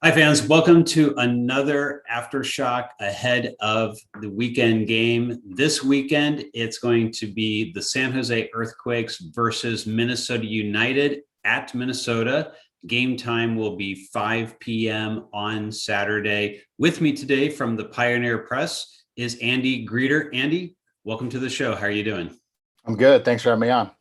Hi, fans. Welcome to another Aftershock ahead of the weekend game. This weekend, it's going to be the San Jose Earthquakes versus Minnesota United at Minnesota. Game time will be 5 p.m. on Saturday. With me today from the Pioneer Press is Andy Greder. Andy, welcome to the show. How are you doing? I'm good. Thanks for having me on.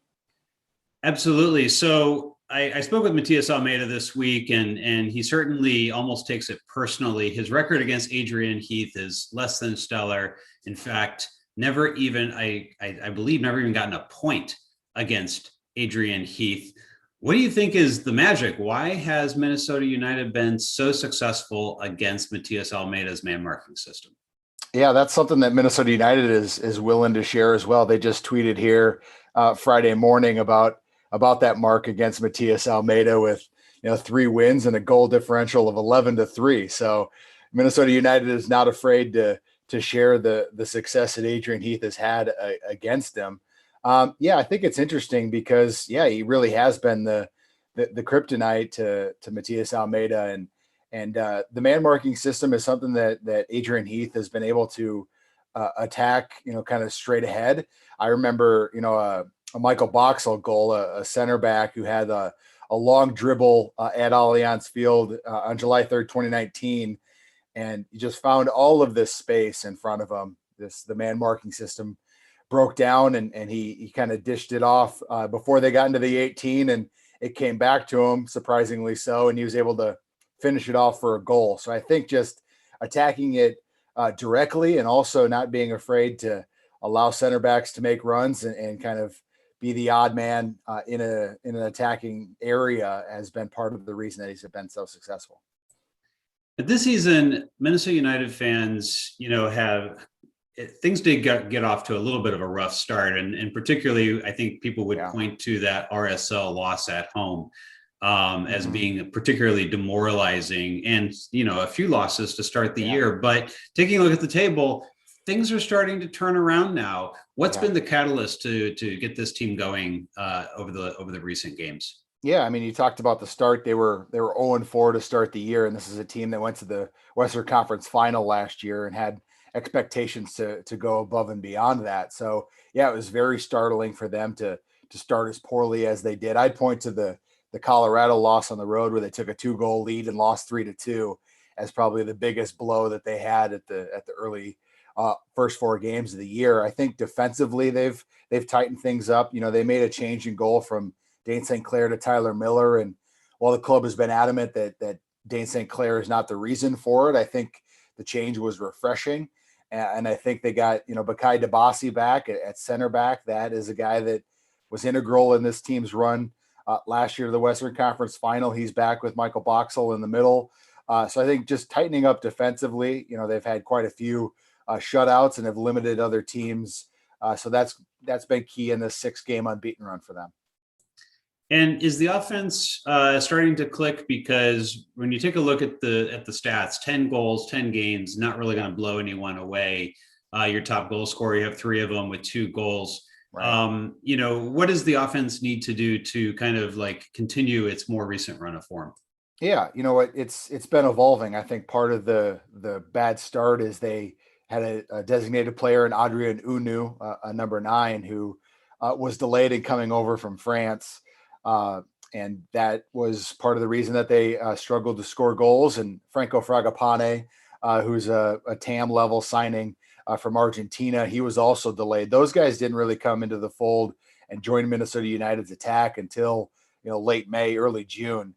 Absolutely. So I spoke with Matias Almeida this week, and he certainly almost takes it personally. His record against Adrian Heath is less than stellar. In fact, never even I believe never even gotten a point against Adrian Heath. What do you think is the magic? Why has Minnesota United been so successful against Matias Almeida's man marking system? Yeah, that's something that Minnesota United is willing to share as well. They just tweeted here Friday morning about that mark against Matias Almeida with 3 wins and a goal differential of 11-3. So Minnesota United is not afraid to share the success that Adrian Heath has had against him. Yeah, I think it's interesting because he really has been the kryptonite to Matias Almeida, and the man marking system is something that Adrian Heath has been able to attack, kind of straight ahead. I remember, a Michael Boxall goal, a center back who had a long dribble at Allianz Field on July 3rd, 2019. And he just found all of this space in front of him. The man marking system broke down, and he kind of dished it off before they got into the 18, and it came back to him, surprisingly so, and he was able to finish it off for a goal. So I think just attacking it directly, and also not being afraid to allow center backs to make runs and kind of be the odd man in an attacking area has been part of the reason that he's been so successful. This season, Minnesota United fans, have things did get off to a little bit of a rough start, and particularly, I think people would point to that RSL loss at home as being particularly demoralizing, and a few losses to start the year. But taking a look at the table, things are starting to turn around now. What's been the catalyst to get this team going over the recent games? Yeah, I mean, you talked about the start. They were 0-4 to start the year, and this is a team that went to the Western Conference Final last year and had expectations to go above and beyond that. So yeah, it was very startling for them to start as poorly as they did. I'd point to the Colorado loss on the road where they took a 2-goal lead and lost 3-2 as probably the biggest blow that they had at the early first 4 games of the year. I think defensively they've tightened things up. They made a change in goal from Dane St. Clair to Tyler Miller. And while the club has been adamant that Dane St. Clair is not the reason for it, I think the change was refreshing. And I think they got, Bakaye Debasi back at center back. That is a guy that was integral in this team's run last year to the Western Conference Final. He's back with Michael Boxall in the middle. So I think just tightening up defensively, they've had quite a few shutouts and have limited other teams. So that's been key in this 6-game unbeaten run for them. And is the offense starting to click? Because when you take a look at the stats, 10 goals, 10 games, not really going to blow anyone away. Your top goal scorer, you have 3 of them with 2 goals. Right. What does the offense need to do to kind of like continue its more recent run of form? Yeah, you know what? It's been evolving. I think part of the bad start is they had a designated player in Adrien Unu, a number 9, who was delayed in coming over from France. And that was part of the reason that they struggled to score goals. And Franco Fragapane, who's a TAM level signing from Argentina, he was also delayed. Those guys didn't really come into the fold and join Minnesota United's attack until late May, early June.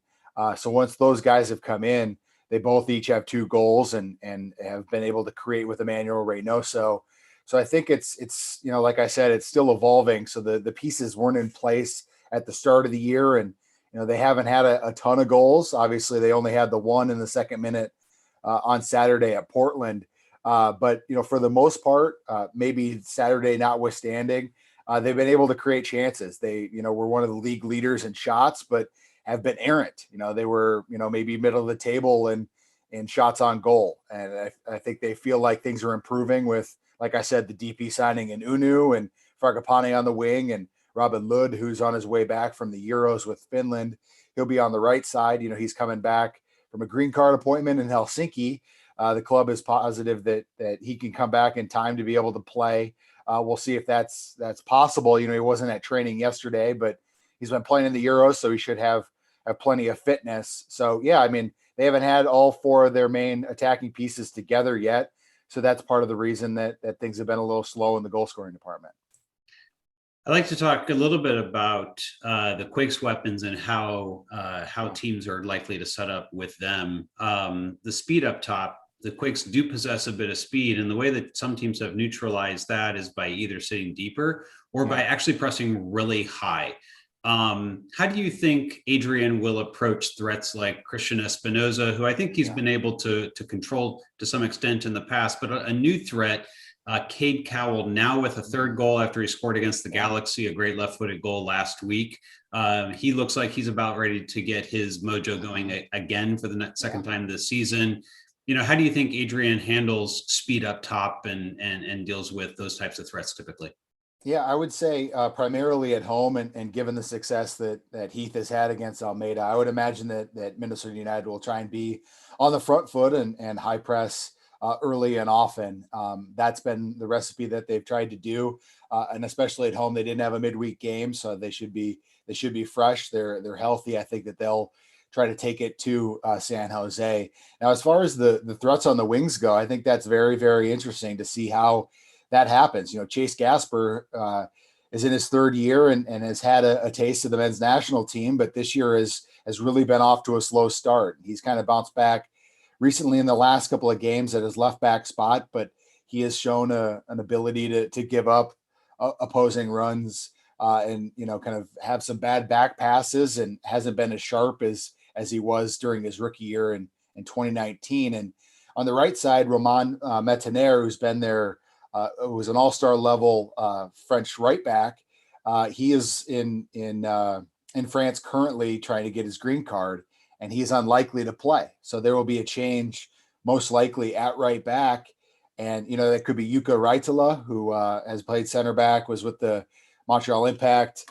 So once those guys have come in, they both each have 2 goals and have been able to create with Emmanuel Reynoso. So I think it's like I said, it's still evolving. So the pieces weren't in place at the start of the year, and they haven't had a ton of goals. Obviously, they only had the one in the second minute on Saturday at Portland. But for the most part, maybe Saturday notwithstanding, they've been able to create chances. They were one of the league leaders in shots, but have been errant. They were maybe middle of the table in shots on goal, and I think they feel like things are improving with, like I said, the DP signing in Unu and Fragapane on the wing, and Robin Lod, who's on his way back from the Euros with Finland. He'll be on the right side. He's coming back a green card appointment in Helsinki. The club is positive that he can come back in time to be able to play. We'll see if that's possible. He wasn't at training yesterday, but he's been playing in the Euros, so he should have plenty of fitness. So yeah, I mean, they haven't had all four of their main attacking pieces together yet. So that's part of the reason that things have been a little slow in the goal scoring department. I'd like to talk a little bit about the Quakes weapons and how teams are likely to set up with them. The speed up top, the Quakes do possess a bit of speed, and the way that some teams have neutralized that is by either sitting deeper or by actually pressing really high. How do you think Adrian will approach threats like Christian Espinoza, who I think he's been able to control to some extent in the past, but a new threat, Cade Cowell, now with a third goal after he scored against the Galaxy, a great left-footed goal last week. He looks like he's about ready to get his mojo going again for the second time this season. How do you think Adrian handles speed up top and deals with those types of threats typically? Yeah, I would say primarily at home, and given the success that Heath has had against Almeida, I would imagine that Minnesota United will try and be on the front foot and high press early and often. That's been the recipe that they've tried to do, and especially at home, they didn't have a midweek game, so they should be fresh. They're healthy. I think that they'll try to take it to San Jose. Now, as far as the threats on the wings go, I think that's very, very interesting to see how that happens. Chase Gasper is in his third year and has had a taste of the men's national team, but this year has really been off to a slow start. He's kind of bounced back recently in the last couple of games at his left back spot, but he has shown an ability to give up opposing runs and kind of have some bad back passes, and hasn't been as sharp as he was during his rookie year in 2019. And on the right side, Romain Métanire, who's been there, was an all-star level French right back. He is in France currently trying to get his green card, and he's unlikely to play. So there will be a change most likely at right back. And, that could be Jukka Raitala, who has played center back, was with the Montreal Impact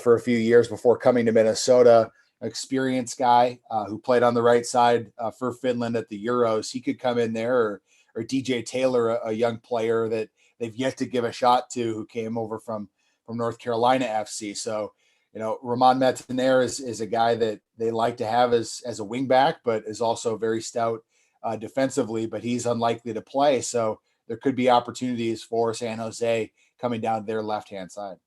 for a few years before coming to Minnesota. Experienced guy who played on the right side for Finland at the Euros. He could come in there, or DJ Taylor, a young player that they've yet to give a shot to, who came over from North Carolina FC. So, Romain Métanire is a guy that they like to have as a wing back, but is also very stout defensively, but he's unlikely to play. So there could be opportunities for San Jose coming down their left-hand side.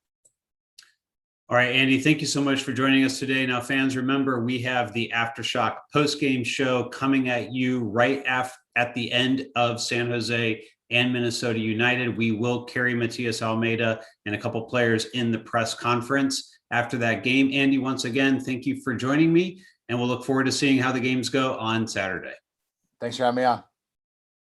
All right, Andy, thank you so much for joining us today. Now, fans, remember, we have the Aftershock post-game show coming at you right at the end of San Jose and Minnesota United. We will carry Matias Almeida and a couple players in the press conference after that game. Andy, once again, thank you for joining me, and we'll look forward to seeing how the games go on Saturday. Thanks for having me on.